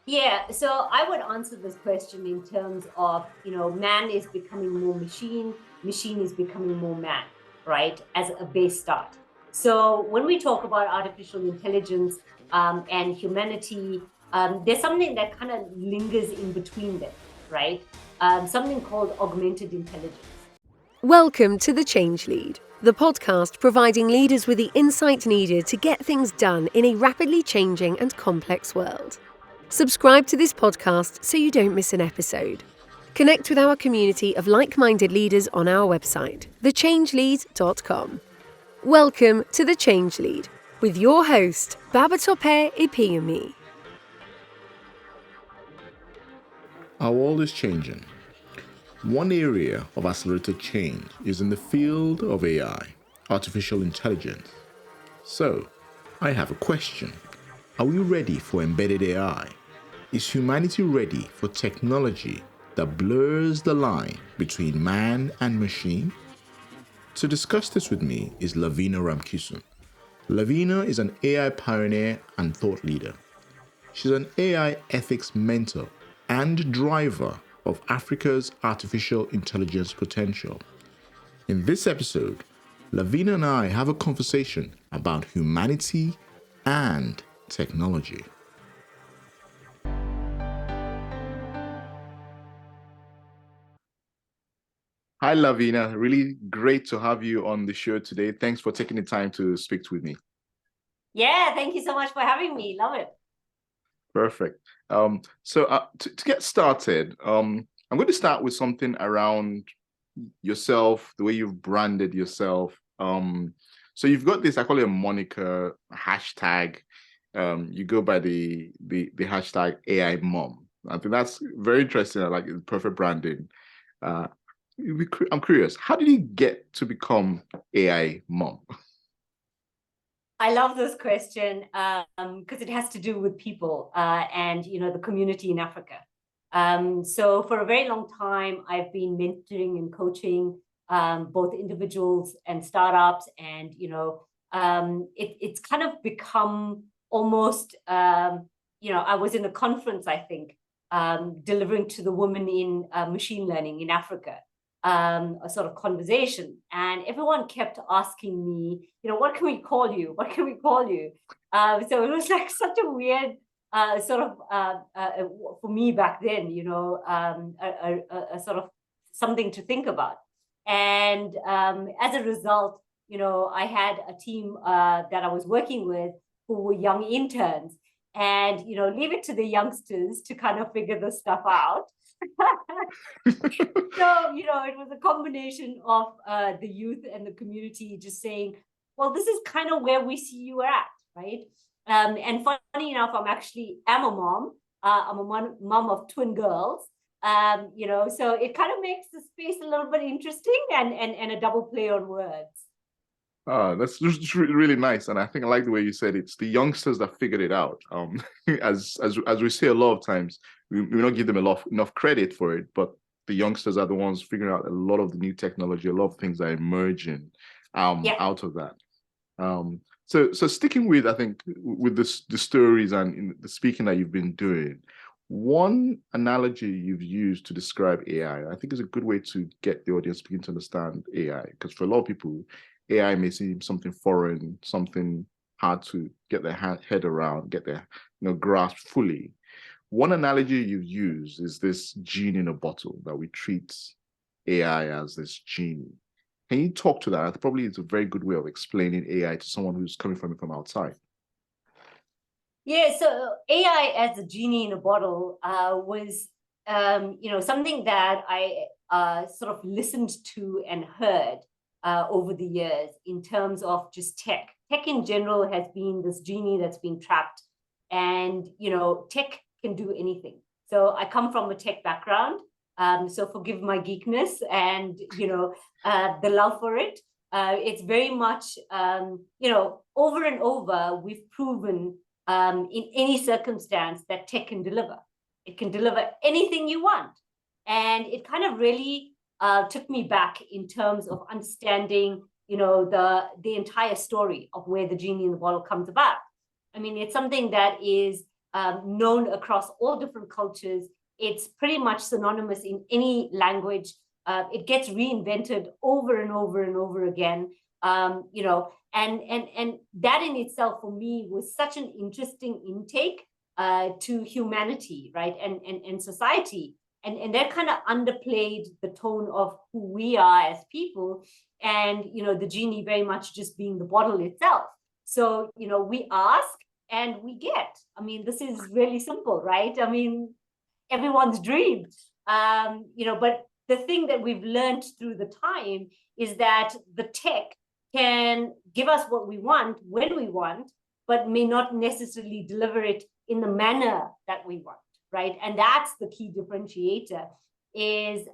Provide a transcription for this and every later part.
Yeah, so I would answer this question in terms of, man is becoming more machine, machine is becoming more man, right? As a base start. So when we talk about artificial intelligence and humanity, there's something that kind of lingers in between them, right? Something called augmented intelligence. Welcome to The Change Lead, the podcast providing leaders with the insight needed to get things done in a rapidly changing and complex world. Subscribe to this podcast so you don't miss an episode. Connect with our community of like-minded leaders on our website, thechangelead.com. Welcome to The Change Lead with your host, Babatope Ipinyomi. Our world is changing. One area of accelerated change is in the field of AI, artificial intelligence. So, I have a question. Are we ready for embedded AI? Is humanity ready for technology that blurs the line between man and machine? To discuss this with me is Lavina Ramkissoon. Lavina is an AI pioneer and thought leader. She's an AI ethics mentor and driver of Africa's artificial intelligence potential. In this episode, Lavina and I have a conversation about humanity and technology. Hi, Lavina. Really great to have you on the show today. Thanks for taking the time to speak with me. Yeah, thank you so much for having me. Love it. Perfect. To get started, I'm going to start with something around yourself, the way you've branded yourself. So you've got this, I call it a moniker, hashtag. You go by the hashtag AI mom. I think that's very interesting. I like it, perfect branding. Uh, I'm curious, how did you get to become AI mom? I love this question because it has to do with people and the community in Africa. So for a very long time, I've been mentoring and coaching both individuals and startups, and it's kind of become almost I was in a conference, I think, delivering to the women in machine learning in Africa, a sort of conversation, and everyone kept asking me, what can we call you? What can we call you? So it was like such a weird sort of for me back then, a sort of something to think about. And as a result, I had a team that I was working with who were young interns, and leave it to the youngsters to kind of figure this stuff out. So, it was a combination of the youth and the community just saying, well, this is kind of where we see you at, right? And funny enough, am a mom. I'm a mom of twin girls. So it kind of makes the space a little bit interesting and a double play on words. That's just really nice, and I think I like the way you said it's the youngsters that figured it out. As we say a lot of times, we don't give them enough credit for it, but the youngsters are the ones figuring out a lot of the new technology, a lot of things are emerging Yeah. out of that. So sticking with, I think, with the stories and in the speaking that you've been doing, one analogy you've used to describe AI, I think, is a good way to get the audience begin to understand AI, because for a lot of people, AI may seem something foreign, something hard to get their head around, get their grasp fully. One analogy you've used is this genie in a bottle, that we treat AI as this genie. Can you talk to that? Probably it's a very good way of explaining AI to someone who's coming from it from outside. Yeah, so AI as a genie in a bottle was, something that I sort of listened to and heard over the years in terms of just tech. Tech in general has been this genie that's been trapped, and tech can do anything. So I come from a tech background, so forgive my geekness and the love for it. It's very much over and over we've proven in any circumstance that tech can deliver. It can deliver anything you want. And it kind of really took me back in terms of understanding, the entire story of where the genie in the bottle comes about. I mean, it's something that is known across all different cultures. It's pretty much synonymous in any language. It gets reinvented over and over and over again. You know, and that in itself for me was such an interesting intake to humanity, right, and society. And that kind of underplayed the tone of who we are as people, and you know, the genie very much just being the bottle itself. So you know, we ask and we get. I mean, this is really simple, right? I mean, everyone's dream. You know, but the thing that we've learned through the time is that the tech can give us what we want when we want, but may not necessarily deliver it in the manner that we want, right? And that's the key differentiator is,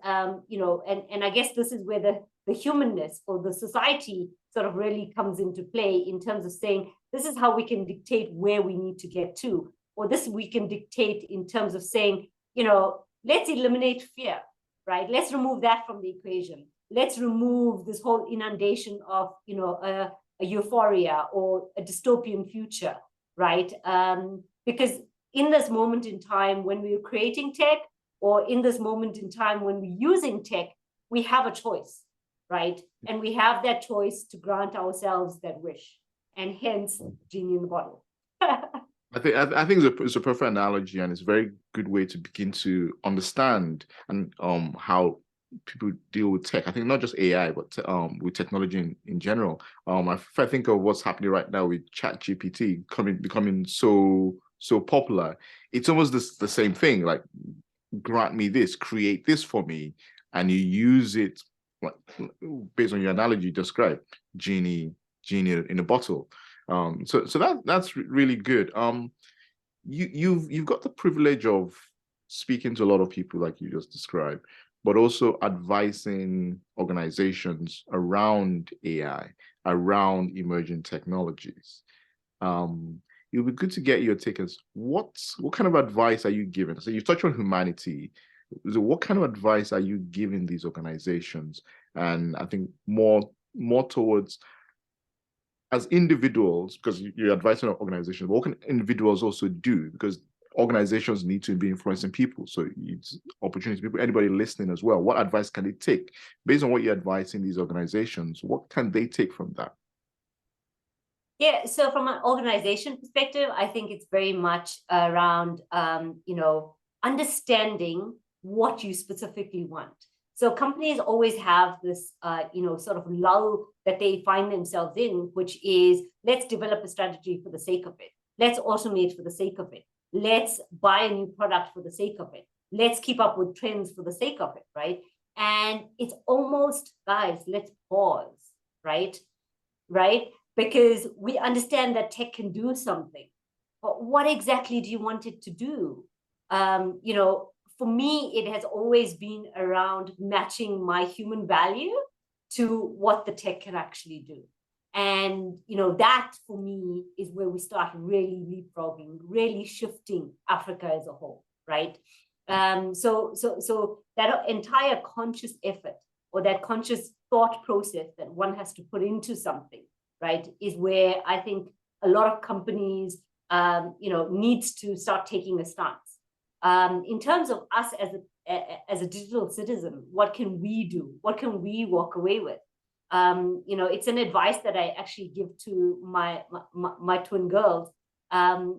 you know, and I guess this is where the humanness or the society sort of really comes into play in terms of saying, this is how we can dictate where we need to get to, or this we can dictate in terms of saying, you know, let's eliminate fear, right? Let's remove that from the equation. Let's remove this whole inundation of, you know, a euphoria or a dystopian future, right? Because in this moment in time when we're creating tech, or in this moment in time when we're using tech, we have a choice, right? And we have that choice to grant ourselves that wish, and hence genie in the bottle. I think it's a perfect analogy, and it's a very good way to begin to understand and how people deal with tech. I think not just AI, but with technology in general. If I think of what's happening right now with ChatGPT becoming so popular, it's almost the same thing. Like, grant me this, create this for me, and you use it like, based on your analogy described, genie in a bottle. So that's really good. You've got the privilege of speaking to a lot of people like you just described, but also advising organizations around AI, around emerging technologies. It would be good to get your take as what kind of advice are you giving? So you've touched on humanity. So what kind of advice are you giving these organizations? And I think more towards as individuals, because you're advising organizations, what can individuals also do? Because organizations need to be influencing people. So it's opportunity people, anybody listening as well. What advice can they take based on what you're advising these organizations? What can they take from that? Yeah, so from an organization perspective, I think it's very much around, you know, understanding what you specifically want. So companies always have this, you know, sort of lull that they find themselves in, which is, let's develop a strategy for the sake of it. Let's automate for the sake of it. Let's buy a new product for the sake of it. Let's keep up with trends for the sake of it, right? And it's almost, guys, let's pause, right? Right? Because we understand that tech can do something, but what exactly do you want it to do? You know, for me, it has always been around matching my human value to what the tech can actually do. And, you know, that for me is where we start really leapfrogging, really shifting Africa as a whole, right? So that entire conscious effort or that conscious thought process that one has to put into something, right, is where I think a lot of companies, you know, needs to start taking a stance. In terms of us as a digital citizen, what can we do? What can we walk away with? You know, it's an advice that I actually give to my twin girls.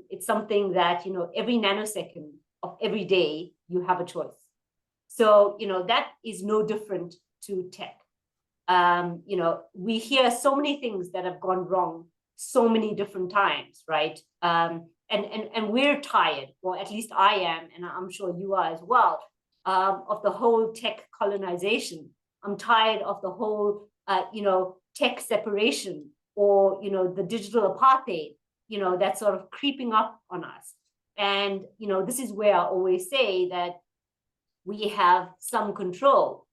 It's something that, you know, every nanosecond of every day, you have a choice. So, you know, that is no different to tech. You know, we hear so many things that have gone wrong so many different times, right? And we're tired, or at least I am, and I'm sure you are as well, of the whole tech colonization. I'm tired of the whole, you know, tech separation, or, you know, the digital apartheid, you know, that's sort of creeping up on us. And, you know, this is where I always say that we have some control,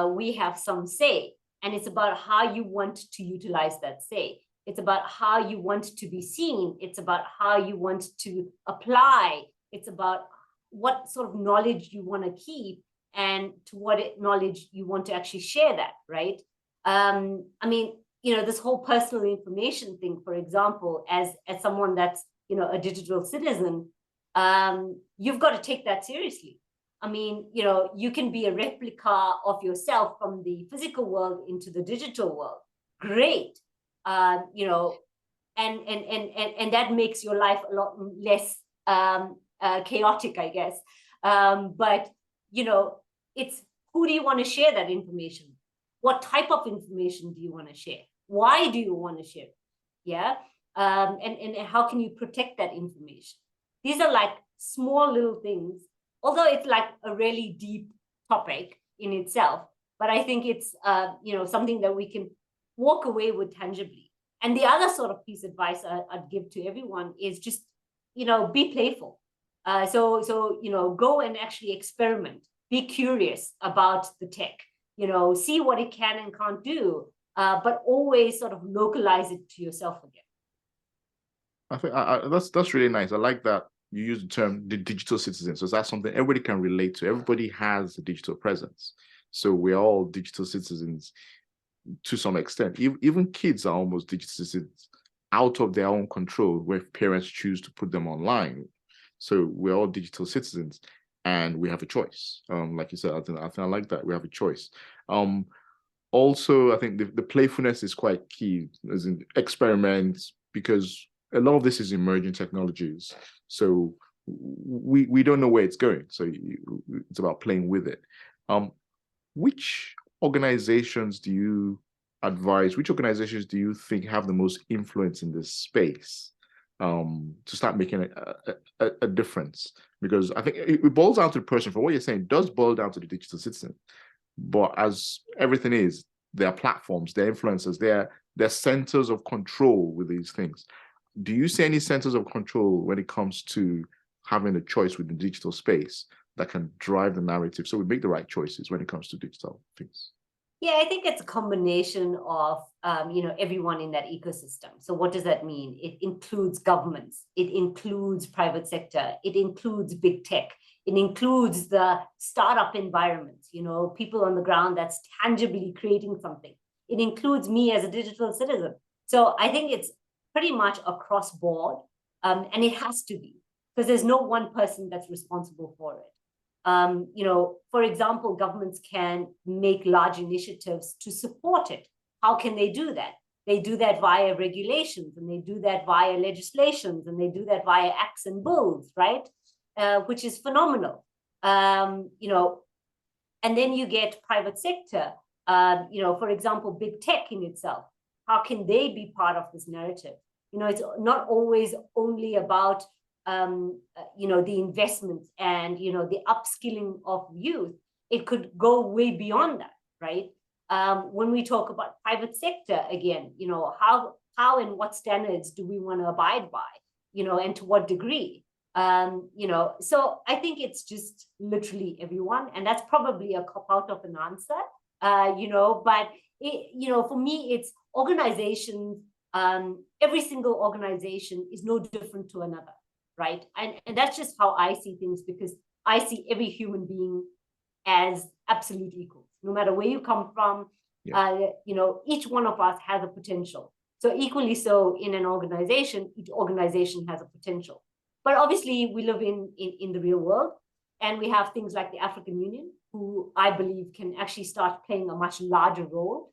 we have some say, and it's about how you want to utilize that say. It's about how you want to be seen. It's about how you want to apply. It's about what sort of knowledge you want to keep, and to what knowledge you want to actually share that, right? I mean, you know, this whole personal information thing, for example, as someone that's, you know, a digital citizen, you've got to take that seriously. I mean, you can be a replica of yourself from the physical world into the digital world. Great. And that makes your life a lot less chaotic, I guess. But it's, who do you want to share that information? What type of information do you want to share? Why do you want to share it? Yeah. And how can you protect that information? These are like small little things, although it's like a really deep topic in itself. But I think it's something that we can walk away with tangibly. And the other sort of piece of advice I'd give to everyone is just be playful. So go and actually experiment. Be curious about the tech. See what it can and can't do, but always sort of localize it to yourself again. I think that's really nice. I like that you use the term the digital citizen. So that's something everybody can relate to. Everybody has a digital presence. So we're all digital citizens to some extent. Even kids are almost digital citizens out of their own control, where parents choose to put them online. So we're all digital citizens and we have a choice. Like you said, I think I like that. We have a choice. Also, I think the playfulness is quite key, as in experiments, because a lot of this is emerging technologies. So we don't know where it's going. So it's about playing with it. Which organizations do you advise? Which organizations do you think have the most influence in this space to start making a difference? Because I think it boils down to the person. From what you're saying, it does boil down to the digital citizen. But as everything is, there are platforms, there are influencers, there are centers of control with these things. Do you see any centers of control when it comes to having a choice within the digital space that can drive the narrative so we make the right choices when it comes to digital things? Yeah, I think it's a combination of everyone in that ecosystem. So what does that mean? It includes governments, it includes private sector, it includes big tech, it includes the startup environments, people on the ground that's tangibly creating something. It includes me as a digital citizen. So I think it's pretty much across board, and it has to be, because there's no one person that's responsible for it. For example, governments can make large initiatives to support it. How can they do that? They do that via regulations, and they do that via legislations, and they do that via acts and bills, right? Which is phenomenal. And then you get private sector, for example, big tech in itself. How can they be part of this narrative? It's not always only about the investments and the upskilling of youth. It could go way beyond that, right? When we talk about private sector again, how and what standards do we want to abide by, and to what degree? So I think it's just literally everyone, and that's probably a cop out of an answer, but for me, it's organizations. Every single organization is no different to another, right? And that's just how I see things, because I see every human being as absolute equals, no matter where you come from. Yeah. Each one of us has a potential. So equally so in an organization, each organization has a potential. But obviously we live in the real world, and we have things like the African Union, who I believe can actually start playing a much larger role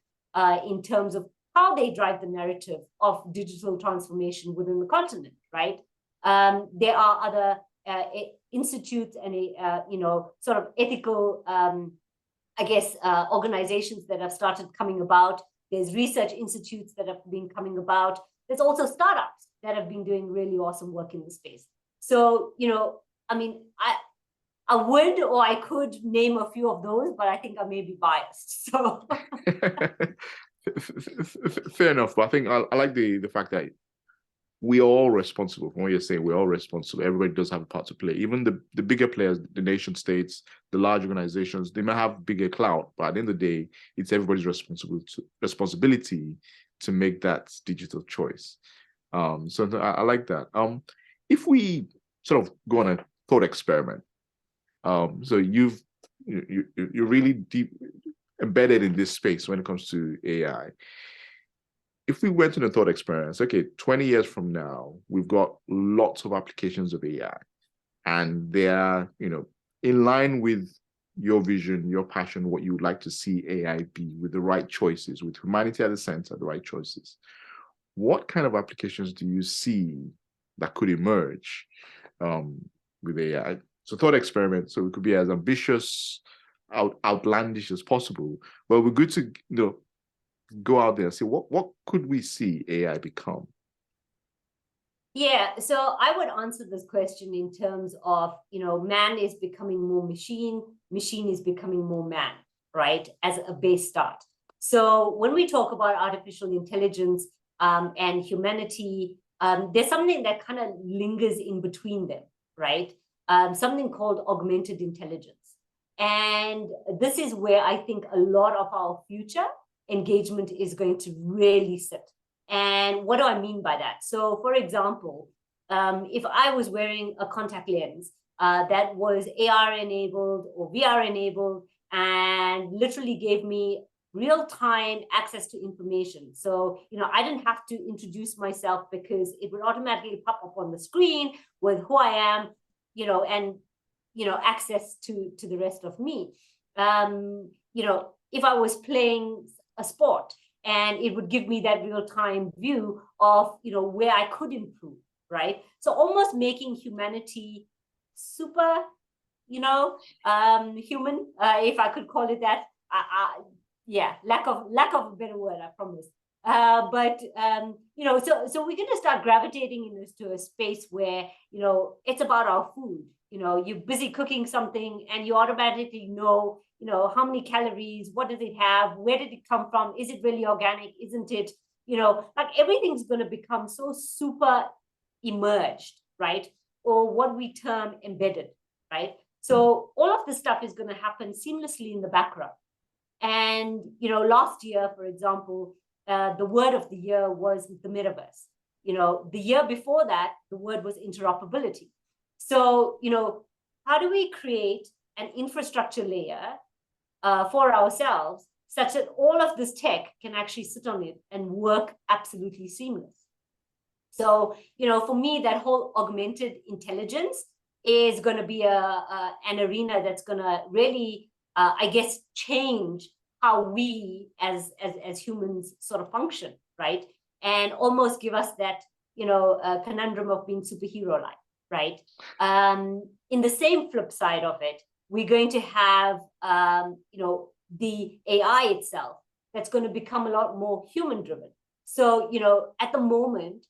in terms of how they drive the narrative of digital transformation within the continent, right? There are other institutes and sort of ethical, organizations that have started coming about. There's research institutes that have been coming about. There's also startups that have been doing really awesome work in the space. So, I would, or I could name a few of those, but I think I may be biased. So fair enough. But I think I like the fact that we're all responsible. From what you're saying, we're all responsible. Everybody does have a part to play. Even the bigger players, the nation states, the large organizations, they may have bigger clout, but at the end of the day, it's everybody's responsibility to make that digital choice. So I like that. If we sort of go on a thought experiment, so you're really deep embedded in this space when it comes to AI. If we went on a thought experiment, okay, 20 years from now, we've got lots of applications of AI. and they are, in line with your vision, your passion, what you would like to see AI be, with the right choices, with humanity at the center, the right choices. What kind of applications do you see that could emerge with AI? So thought experiment, so it could be as ambitious, outlandish as possible. But we're good to go out there and say, what could we see AI become? Yeah, so I would answer this question in terms of, man is becoming more machine, machine is becoming more man, right? As a base start. So when we talk about artificial intelligence and humanity, there's something that kind of lingers in between them, right? Something called augmented intelligence. And this is where I think a lot of our future engagement is going to really sit. And what do I mean by that? So, for example, if I was wearing a contact lens that was AR enabled or VR enabled and literally gave me real-time access to information. So, I didn't have to introduce myself because it would automatically pop up on the screen with who I am, and, access to the rest of me. If I was playing a sport, and it would give me that real-time view of where I could improve, right? So almost making humanity super human, if I could call it that. Yeah, lack of a better word, I promise. But so we're going to start gravitating into a space where it's about our food. You're busy cooking something and you automatically know how many calories, what does it have, where did it come from, is it really organic, isn't it, like everything's going to become so super emerged, right? Or what we term embedded, right? So all of this stuff is going to happen seamlessly in the background. And last year, for example, the word of the year was the metaverse. The year before that, the word was interoperability. So how do we create an infrastructure layer for ourselves such that all of this tech can actually sit on it and work absolutely seamless? So, for me, that whole augmented intelligence is going to be an arena that's going to really, I guess, change how we as humans sort of function, right? And almost give us that, conundrum of being superhero-like, right? In the same flip side of it, we're going to have, the AI itself that's going to become a lot more human-driven. So, at the moment,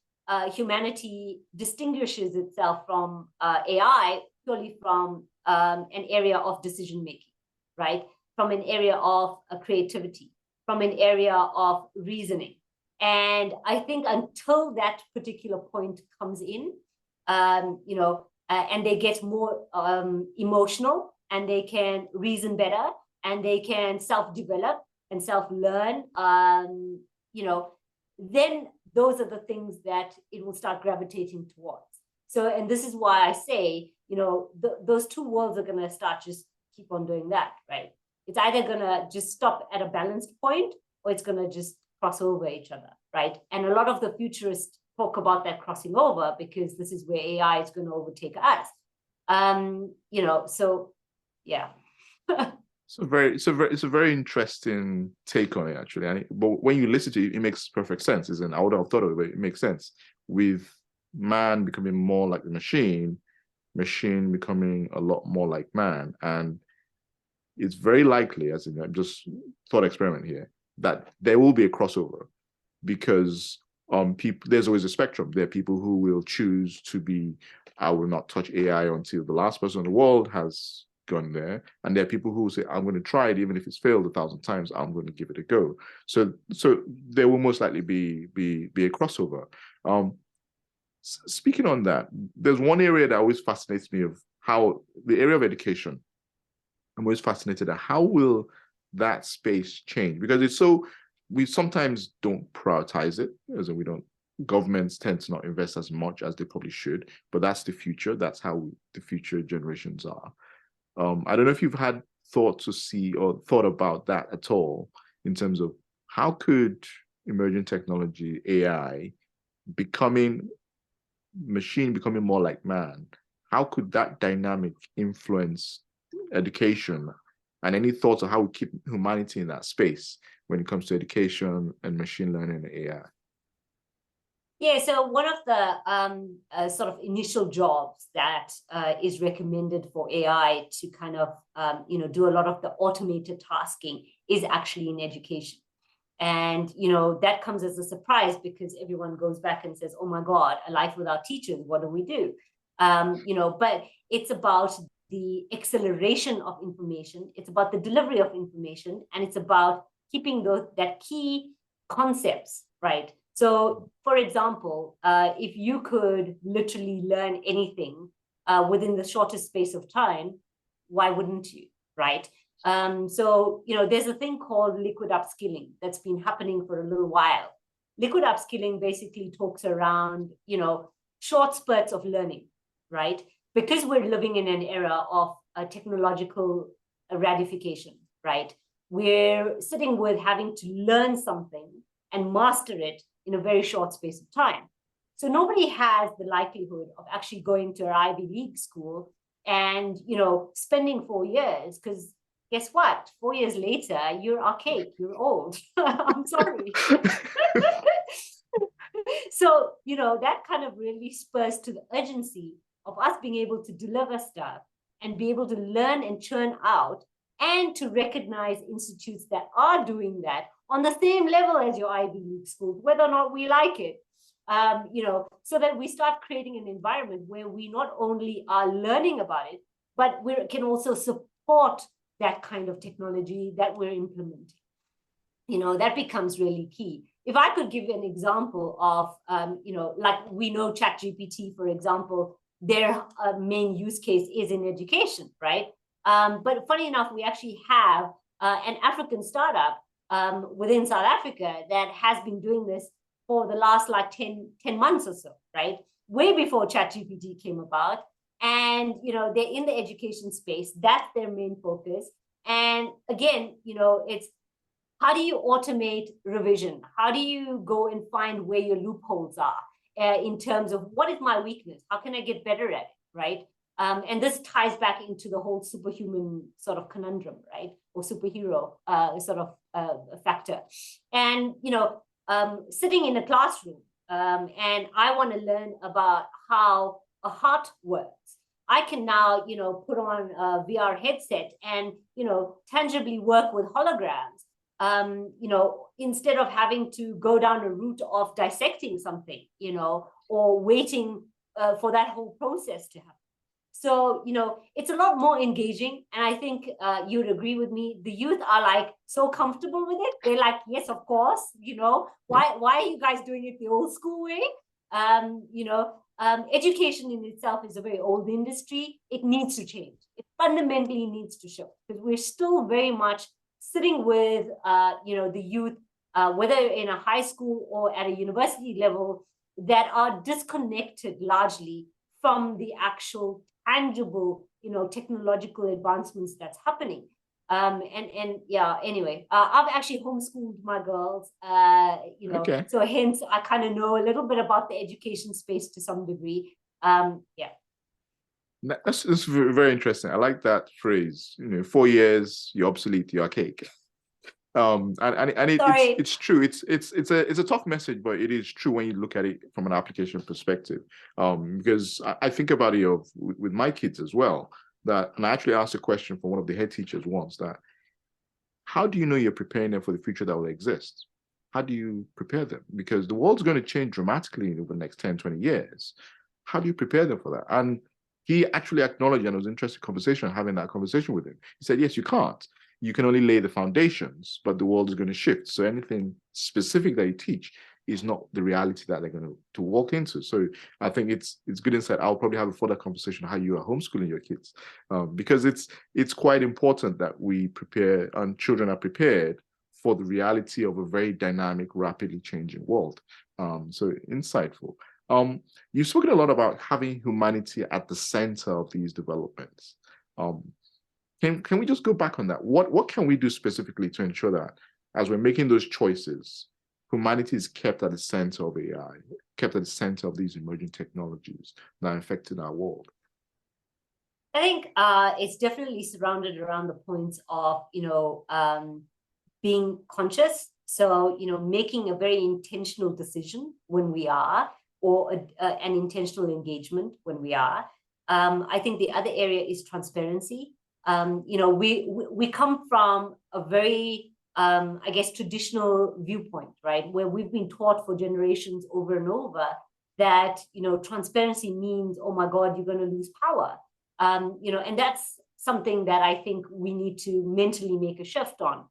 humanity distinguishes itself from AI purely from an area of decision-making, right? From an area of creativity, from an area of reasoning. And I think until that particular point comes in, and they get more emotional and they can reason better and they can self-develop and self-learn, then those are the things that it will start gravitating towards. So, and this is why I say, those two worlds are going to start just keep on doing that, right? It's either going to just stop at a balanced point or it's going to just cross over each other, right? And a lot of the futurists talk about that crossing over because this is where AI is going to overtake us. So yeah. It's a very interesting take on it, actually. But when you listen to it, it makes perfect sense. I would have thought of it, but it makes sense. With man becoming more like the machine becoming a lot more like man. And it's very likely, as in just thought experiment here, that there will be a crossover because there's always a spectrum. There are people who will choose to be, I will not touch AI until the last person in the world has gone there. And there are people who say, I'm going to try it, even if it's failed 1,000 times, I'm going to give it a go. So there will most likely be a crossover. Speaking on that, there's one area that always fascinates me of how the area of education. I'm always fascinated at how will that space change, because we sometimes don't prioritize it, as in governments tend to not invest as much as they probably should, but that's the future. That's how the future generations are. I don't know if you've had thought to see or thought about that at all in terms of how could emerging technology, AI, machine becoming more like man, how could that dynamic influence education? And any thoughts on how we keep humanity in that space when it comes to education and machine learning and AI? Yeah, so one of the sort of initial jobs that is recommended for AI to kind of do a lot of the automated tasking is actually in education. And that comes as a surprise because everyone goes back and says, "Oh my God, a life without teachers, what do we do?" But it's about the acceleration of information, it's about the delivery of information, and it's about keeping that key concepts right. So, for example, if you could literally learn anything within the shortest space of time, why wouldn't you, right? So, there's a thing called liquid upskilling that's been happening for a little while. Liquid upskilling basically talks around, short spurts of learning, right? Because we're living in an era of technological ratification, right? We're sitting with having to learn something and master it in a very short space of time. So nobody has the likelihood of actually going to an Ivy League school and, spending 4 years, because guess what? 4 years later, you're archaic, you're old. I'm sorry. So, that kind of really spurs to the urgency of us being able to deliver stuff and be able to learn and churn out, and to recognize institutes that are doing that on the same level as your Ivy League schools, whether or not we like it. So that we start creating an environment where we not only are learning about it, but we can also support that kind of technology that we're implementing. That becomes really key. If I could give an example of, like we know ChatGPT, for example, their main use case is in education, right? But funny enough, we actually have an African startup within South Africa that has been doing this for the last like 10 months or so, right? Way before ChatGPT came about. And, they're in the education space. That's their main focus. And again, it's how do you automate revision? How do you go and find where your loopholes are in terms of what is my weakness? How can I get better at it, right? And this ties back into the whole superhuman sort of conundrum, right? Or superhero sort of factor. And, sitting in a classroom and I want to learn about how a heart works. I can now, put on a VR headset and, tangibly work with holograms, instead of having to go down a route of dissecting something, or waiting for that whole process to happen. So, it's a lot more engaging. And I think you'd agree with me. The youth are like so comfortable with it. They're like, yes, of course, why are you guys doing it the old school way? Education in itself is a very old industry. It needs to change. It fundamentally needs to shift because we're still very much sitting with, the youth, whether in a high school or at a university level, that are disconnected largely from the actual tangible, technological advancements that's happening. And yeah, anyway, I've actually homeschooled my girls, Okay. so hence I kind of know a little bit about the education space to some degree. Yeah. That's very, very interesting. I like that phrase. 4 years, you're obsolete, you're archaic. It's true. It's a tough message, but it is true when you look at it from an application perspective. Because I think about it with my kids as well. And I actually asked a question from one of the head teachers once that, how do you know you're preparing them for the future that will exist? How do you prepare them? Because the world's going to change dramatically over the next 10, 20 years. How do you prepare them for that? And he actually acknowledged, and it was an interesting conversation, having that conversation with him. He said, yes, you can't. You can only lay the foundations, but the world is going to shift. So anything specific that you teach is not the reality that they're going to walk into. So I think it's good insight. I'll probably have a further conversation on how you are homeschooling your kids, because it's quite important that we prepare and children are prepared for the reality of a very dynamic, rapidly changing world. So insightful. You've spoken a lot about having humanity at the center of these developments. Can we just go back on that? What can we do specifically to ensure that as we're making those choices, humanity is kept at the center of AI, kept at the center of these emerging technologies that are affecting our world? I think it's definitely surrounded around the points of, being conscious. So, making a very intentional decision when we are, or an intentional engagement when we are. I think the other area is transparency. We come from a very, I guess, traditional viewpoint, right? Where we've been taught for generations over and over that, transparency means, oh my God, you're going to lose power. And that's something that I think we need to mentally make a shift on.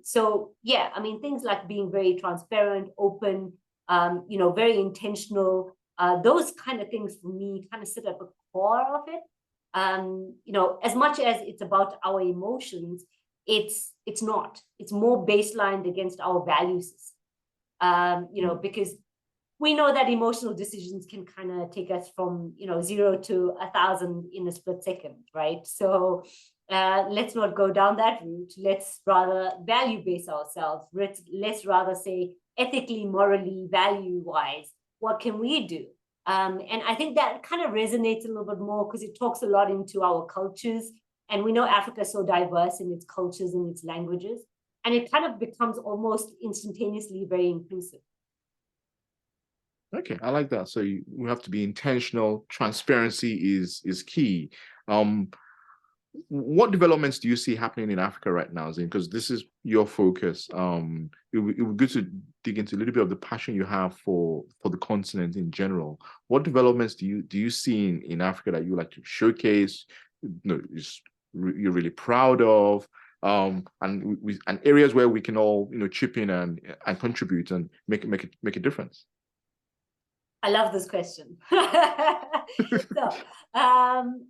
So yeah, I mean, things like being very transparent, open, very intentional, those kind of things for me kind of sit at the core of it. As much as it's about our emotions, it's not. It's more baselined against our values. Because we know that emotional decisions can kind of take us from 0 to 1,000 in a split second, right? So let's not go down that route. Let's rather value base ourselves. Let's rather say ethically, morally, value wise, what can we do? And I think that kind of resonates a little bit more because it talks a lot into our cultures. And we know Africa is so diverse in its cultures and its languages. And it kind of becomes almost instantaneously very inclusive. Okay, I like that. So we have to be intentional. Transparency is key. What developments do you see happening in Africa right now, Zane? Because this is your focus. It would be good to dig into a little bit of the passion you have for the continent in general. What developments do you see in Africa that you like to showcase? You're really proud of, and areas where we can all chip in and contribute and make a difference. I love this question. So,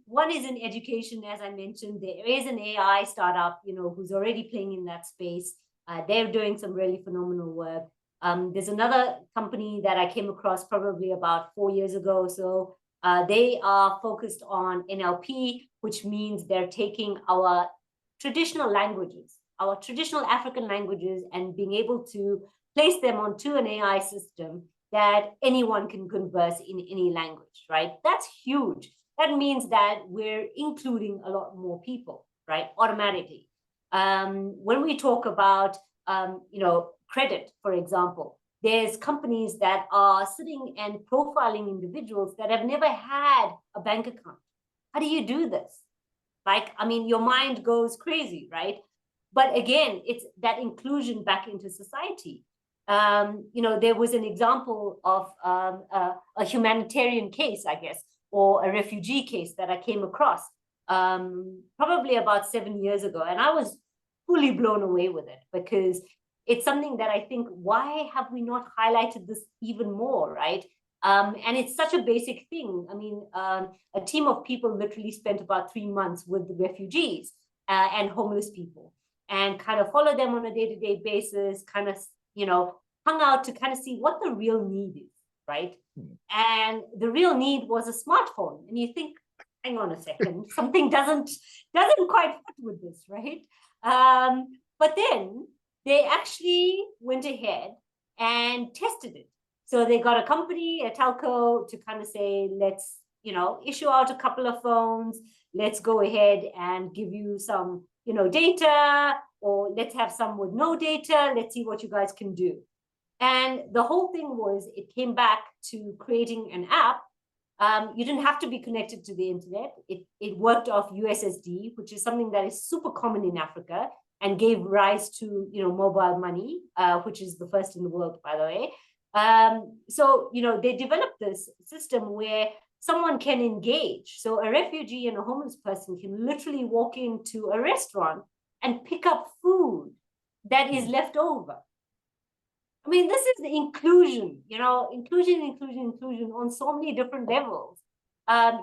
one is in education, as I mentioned. There is an AI startup, who's already playing in that space. They're doing some really phenomenal work. There's another company that I came across probably about 4 years ago. So they are focused on NLP, which means they're taking our traditional languages, our traditional African languages, and being able to place them onto an AI system that anyone can converse in any language, right? That's huge. That means that we're including a lot more people, right? Automatically. When we talk about, credit, for example, there's companies that are sitting and profiling individuals that have never had a bank account. How do you do this? Your mind goes crazy, right? But again, it's that inclusion back into society. There was an example of a humanitarian case, I guess, or a refugee case that I came across probably about 7 years ago. And I was fully blown away with it because it's something that I think, why have we not highlighted this even more, right? And it's such a basic thing. I mean, a team of people literally spent about 3 months with the refugees and homeless people and kind of follow them on a day-to-day basis, kind of hung out to kind of see what the real need is, right? And the real need was a smartphone. And you think, hang on a second, something doesn't quite fit with this, right? But then they actually went ahead and tested it. So they got a company, a telco, to kind of say, let's, issue out a couple of phones. Let's go ahead and give you some, data, or let's have some with no data. Let's see what you guys can do. And the whole thing was, it came back to creating an app. You didn't have to be connected to the internet. It worked off USSD, which is something that is super common in Africa and gave rise to, mobile money, which is the first in the world, by the way. So, they developed this system where someone can engage. So a refugee and a homeless person can literally walk into a restaurant and pick up food that is left over. I mean, this is the inclusion, inclusion on so many different levels.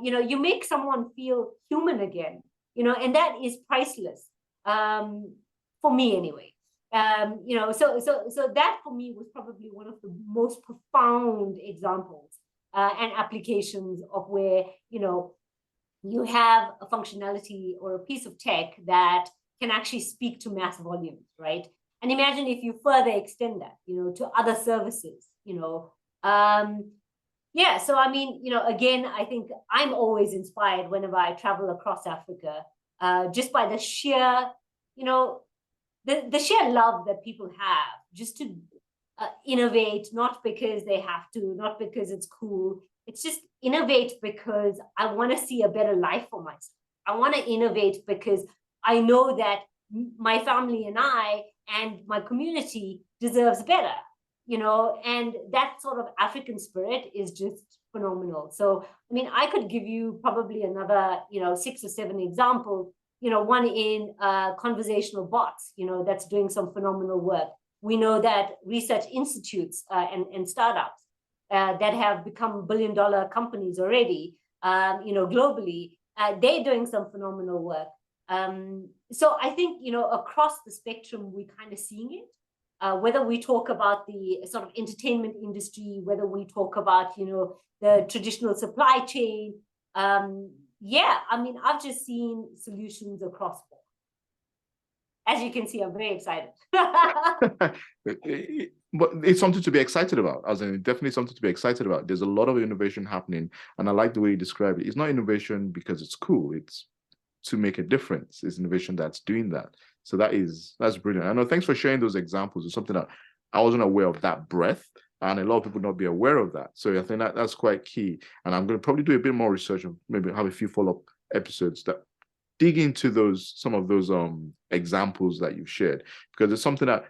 You make someone feel human again, and that is priceless, for me anyway. So that for me was probably one of the most profound examples and applications of where, you have a functionality or a piece of tech that can actually speak to mass volumes, right? And imagine if you further extend that, to other services, Yeah, so I mean, again, I think I'm always inspired whenever I travel across Africa, just by the sheer, you know, the sheer love that people have just to innovate, not because they have to, not because it's cool. It's just innovate because I want to see a better life for myself. I want to innovate because I know that my family and I and my community deserves better, and that sort of African spirit is just phenomenal. So, I mean, I could give you probably another, 6 or 7 examples, one in conversational bots, that's doing some phenomenal work. We know that research institutes and startups that have become billion-dollar companies already, globally, they're doing some phenomenal work. So I think, across the spectrum, we're kind of seeing it. Whether we talk about the sort of entertainment industry, whether we talk about, the traditional supply chain. Yeah, I mean, I've just seen solutions across board. As you can see, I'm very excited. But it's something to be excited about, as in definitely something to be excited about. There's a lot of innovation happening, and I like the way you describe it. It's not innovation because it's cool. It's to make a difference. It's innovation that's doing that. So that's brilliant. I know. Thanks for sharing those examples. It's something that I wasn't aware of, that breadth, and a lot of people not be aware of that. So I think that's quite key. And I'm going to probably do a bit more research and maybe have a few follow-up episodes that dig into some of those examples that you've shared, because it's something that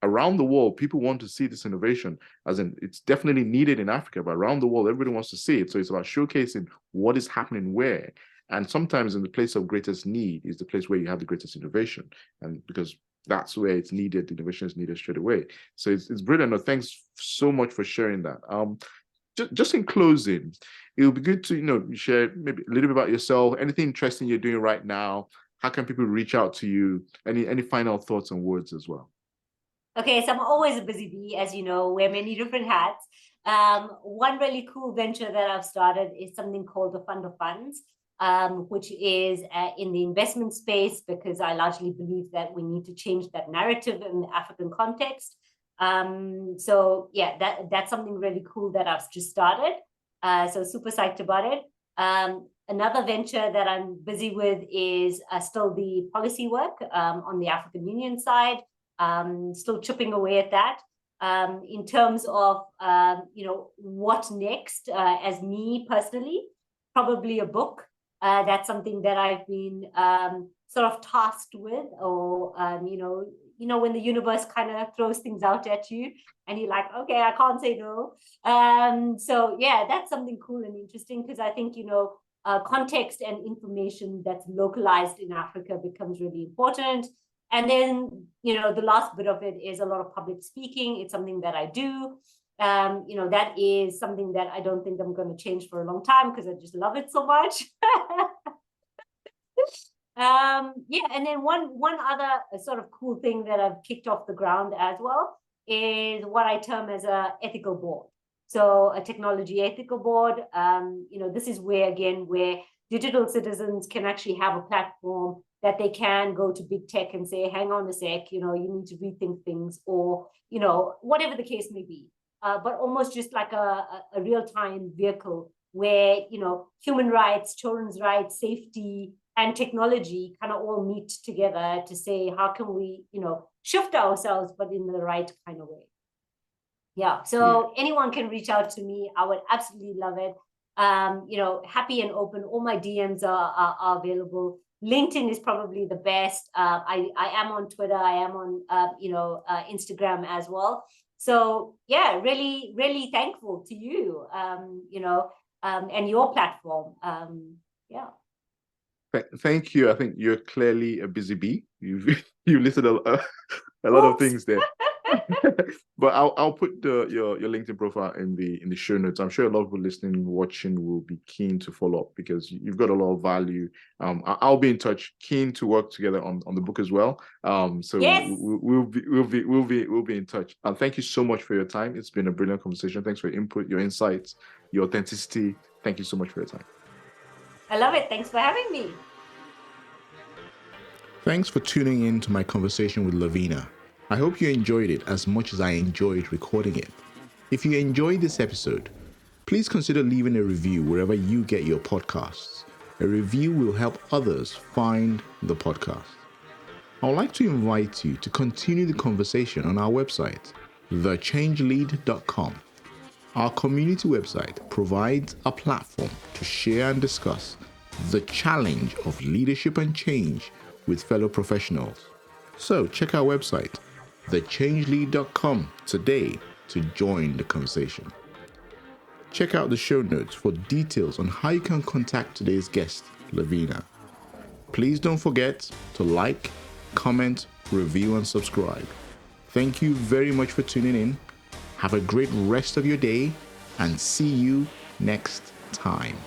around the world people want to see this innovation, as in it's definitely needed in Africa, but around the world everybody wants to see it. So it's about showcasing what is happening where. And sometimes in the place of greatest need is the place where you have the greatest innovation. And because that's where it's needed, the innovation is needed straight away. So it's brilliant. No, thanks so much for sharing that. Just in closing, it would be good to, share maybe a little bit about yourself, anything interesting you're doing right now. How can people reach out to you? Any final thoughts and words as well? Okay, so I'm always a busy bee, as you know, wear many different hats. One really cool venture that I've started is something called the Fund of Funds, which is in the investment space, because I largely believe that we need to change that narrative in the African context. So yeah, that's something really cool that I've just started. So super psyched about it. Another venture that I'm busy with is still the policy work on the African Union side. Still chipping away at that. In terms of, what next, as me personally, probably a book. That's something that I've been sort of tasked with, or, when the universe kind of throws things out at you and you're like, okay, I can't say no. So yeah, that's something cool and interesting, because I think, context and information that's localized in Africa becomes really important. And then, the last bit of it is a lot of public speaking. It's something that I do. That is something that I don't think I'm going to change for a long time, because I just love it so much. Yeah, and then one other sort of cool thing that I've kicked off the ground as well is what I term as a ethical board. So a technology ethical board. This is where digital citizens can actually have a platform that they can go to big tech and say, hang on a sec, you need to rethink things, or, whatever the case may be. But almost just like a real-time vehicle where, human rights, children's rights, safety, and technology kind of all meet together to say, how can we, shift ourselves, but in the right kind of way. Yeah, so anyone can reach out to me. I would absolutely love it. Happy and open. All my DMs are available. LinkedIn is probably the best. I am on Twitter. I am on, Instagram as well. So yeah, really, really thankful to you, and your platform. Yeah. Thank you. I think you're clearly a busy bee. You listed a lot of things there. But I'll put your LinkedIn profile in the show notes. I'm sure a lot of people listening, watching will be keen to follow up, because you've got a lot of value. I'll be in touch, keen to work together on the book as well. So yes. we'll be in touch. And thank you so much for your time. It's been a brilliant conversation. Thanks for your input, your insights, your authenticity. Thank you so much for your time. I love it. Thanks for having me. Thanks for tuning in to my conversation with Lavina. I hope you enjoyed it as much as I enjoyed recording it. If you enjoyed this episode, please consider leaving a review wherever you get your podcasts. A review will help others find the podcast. I would like to invite you to continue the conversation on our website, thechangelead.com. Our community website provides a platform to share and discuss the challenge of leadership and change with fellow professionals. So check our website, thechangelead.com, today to join the conversation. Check out the show notes for details on how you can contact today's guest, Lavina. Please don't forget to like, comment, review, and subscribe. Thank you very much for tuning in. Have a great rest of your day and see you next time.